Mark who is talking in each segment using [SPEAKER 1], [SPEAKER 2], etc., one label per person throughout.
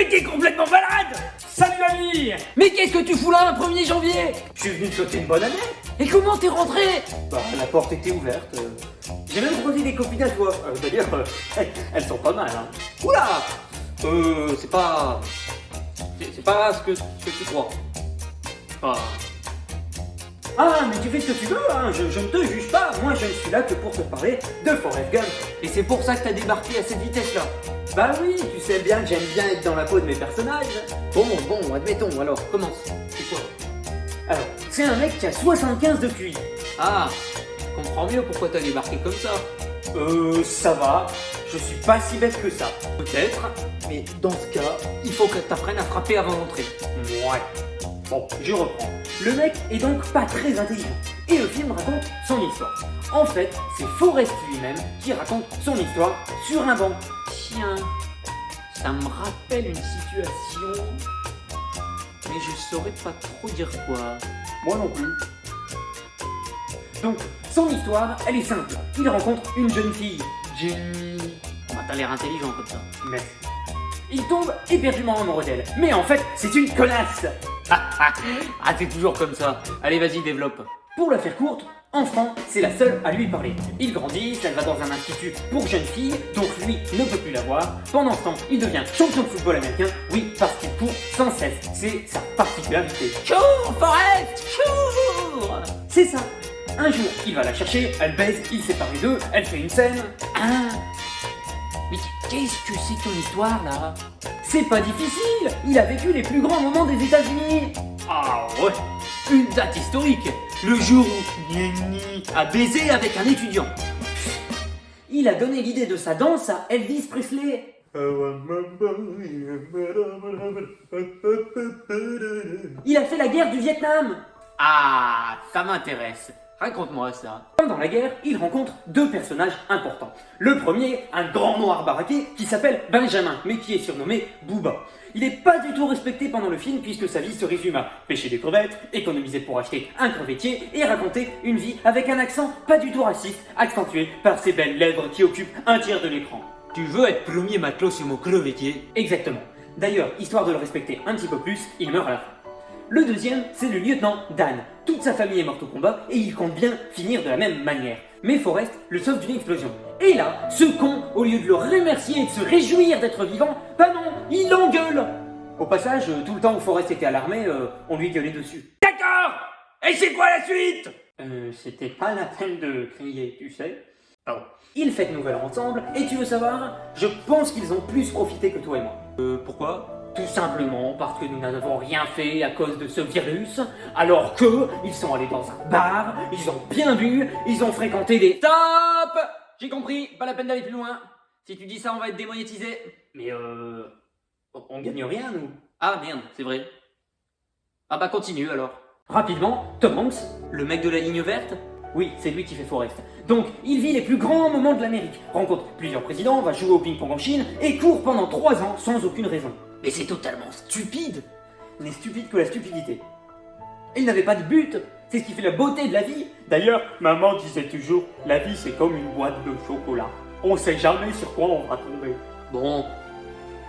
[SPEAKER 1] Mais t'es complètement malade! Salut ami!
[SPEAKER 2] Mais qu'est-ce que tu fous là un 1er janvier?
[SPEAKER 1] Je suis venu te souhaiter une bonne année!
[SPEAKER 2] Et comment t'es rentré?
[SPEAKER 1] Bah, la porte était ouverte. J'ai même croisé des copines à toi. D'ailleurs, elles sont pas mal, hein.
[SPEAKER 2] Oula! C'est pas... C'est pas ce que tu crois. Pas...
[SPEAKER 1] Ah, mais tu fais ce que tu veux, hein. Je ne te juge pas. Moi, je ne suis là que pour te parler de Forrest Gump.
[SPEAKER 2] Et c'est pour ça que t'as débarqué à cette vitesse-là.
[SPEAKER 1] Bah oui, tu sais bien que j'aime bien être dans la peau de mes personnages.
[SPEAKER 2] Bon, admettons, alors, commence. C'est quoi?
[SPEAKER 1] Alors, c'est un mec qui a 75 de QI.
[SPEAKER 2] Ah, je comprends mieux pourquoi t'as débarqué comme ça.
[SPEAKER 1] Ça va. Je suis pas si bête que ça.
[SPEAKER 2] Peut-être, mais dans ce cas, il faut que t'apprennes à frapper avant d'entrer.
[SPEAKER 1] Ouais. Bon, je reprends. Le mec est donc pas très intelligent. Et le film raconte son histoire. En fait, c'est Forrest lui-même qui raconte son histoire sur un banc.
[SPEAKER 2] Tiens, ça me rappelle une situation, mais je saurais pas trop dire quoi.
[SPEAKER 1] Moi non plus. Donc, son histoire, elle est simple. Il rencontre une jeune fille.
[SPEAKER 2] Jenny... Bah, t'as l'air intelligent comme ça.
[SPEAKER 1] Mais il tombe éperdument amoureux d'elle. Mais en fait, c'est une connasse.
[SPEAKER 2] Ah, t'es toujours comme ça. Allez, vas-y, développe.
[SPEAKER 1] Pour la faire courte, enfant, c'est la seule à lui parler. Il grandit, elle va dans un institut pour jeunes filles, donc lui ne peut plus la voir. Pendant ce temps, il devient champion de football américain, oui, parce qu'il court sans cesse. C'est sa particularité.
[SPEAKER 2] Cours, Forrest, cours!
[SPEAKER 1] C'est ça. Un jour, il va la chercher, elle baise, il sépare les deux, elle fait une scène.
[SPEAKER 2] Ah. Mais qu'est-ce que c'est ton histoire, là?
[SPEAKER 1] C'est pas difficile, il a vécu les plus grands moments des États-Unis.
[SPEAKER 2] Ah ouais, une date historique, le jour où Jenny a baisé avec un étudiant.
[SPEAKER 1] Il a donné l'idée de sa danse à Elvis Presley. Il a fait la guerre du Vietnam.
[SPEAKER 2] Ah, ça m'intéresse. Raconte-moi ça.
[SPEAKER 1] Pendant la guerre, il rencontre deux personnages importants. Le premier, un grand noir baraqué qui s'appelle Benjamin, mais qui est surnommé Booba. Il n'est pas du tout respecté pendant le film puisque sa vie se résume à pêcher des crevettes, économiser pour acheter un crevettier et raconter une vie avec un accent pas du tout raciste, accentué par ses belles lèvres qui occupent un tiers de l'écran.
[SPEAKER 2] Tu veux être premier matelot sur mon crevettier?
[SPEAKER 1] Exactement. D'ailleurs, histoire de le respecter un petit peu plus, il meurt à la fin. Le deuxième, c'est le lieutenant Dan. Toute sa famille est morte au combat et il compte bien finir de la même manière. Mais Forrest le sauve d'une explosion. Et là, ce con, au lieu de le remercier et de se réjouir d'être vivant, bah non, il l'engueule. Au passage, tout le temps où Forrest était à l'armée, on lui gueulait dessus.
[SPEAKER 2] D'accord. Et c'est quoi la suite?
[SPEAKER 1] C'était pas la peine de crier, tu sais. Alors, ils fêtent Nouvel An ensemble, et tu veux savoir, je pense qu'ils ont plus profité que toi et moi.
[SPEAKER 2] Pourquoi?
[SPEAKER 1] Tout simplement parce que nous n'avons rien fait à cause de ce virus, alors que ils sont allés dans un bar, ils ont bien bu, ils ont fréquenté des...
[SPEAKER 2] Stop! J'ai compris, pas la peine d'aller plus loin. Si tu dis ça, on va être démonétisé.
[SPEAKER 1] Mais on gagne rien, nous.
[SPEAKER 2] Ah merde, c'est vrai. Ah bah continue alors.
[SPEAKER 1] Rapidement, Tom Hanks,
[SPEAKER 2] Le mec de la ligne verte?
[SPEAKER 1] oui, c'est lui qui fait Forrest. Donc, il vit les plus grands moments de l'Amérique, rencontre plusieurs présidents, va jouer au ping-pong en Chine, et court pendant 3 ans sans aucune raison.
[SPEAKER 2] Mais c'est totalement stupide.
[SPEAKER 1] N'est stupide que la stupidité. Il n'avait pas de but, c'est ce qui fait la beauté de la vie. D'ailleurs, maman disait toujours, la vie c'est comme une boîte de chocolat. On sait jamais sur quoi on va tomber.
[SPEAKER 2] Bon,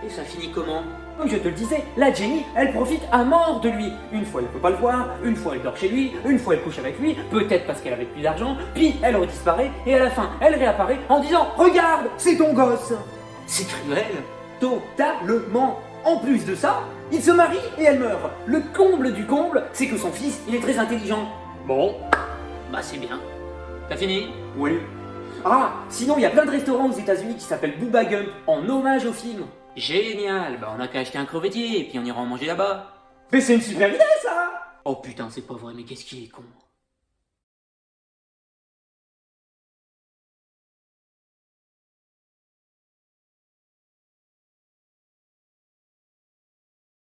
[SPEAKER 2] et ça finit comment?
[SPEAKER 1] Comme je te le disais, la Jenny, elle profite à mort de lui. Une fois elle peut pas le voir, une fois elle dort chez lui, une fois elle couche avec lui, peut-être parce qu'elle avait plus d'argent, puis elle redisparaît, et à la fin, elle réapparaît en disant « Regarde, c'est ton gosse !»
[SPEAKER 2] C'est cruel.
[SPEAKER 1] Totalement. En plus de ça, il se marie et elle meurt. Le comble du comble, c'est que son fils, il est très intelligent.
[SPEAKER 2] Bon, bah c'est bien. T'as fini?
[SPEAKER 1] Oui. Ah, sinon il y a plein de restaurants aux États-Unis qui s'appellent Booba Gump en hommage au film.
[SPEAKER 2] Génial, bah on a qu'à acheter un crevettier et puis on ira en manger là-bas.
[SPEAKER 1] Mais c'est une super idée ça.
[SPEAKER 2] Oh putain, c'est pas vrai, mais qu'est-ce qu'il est con.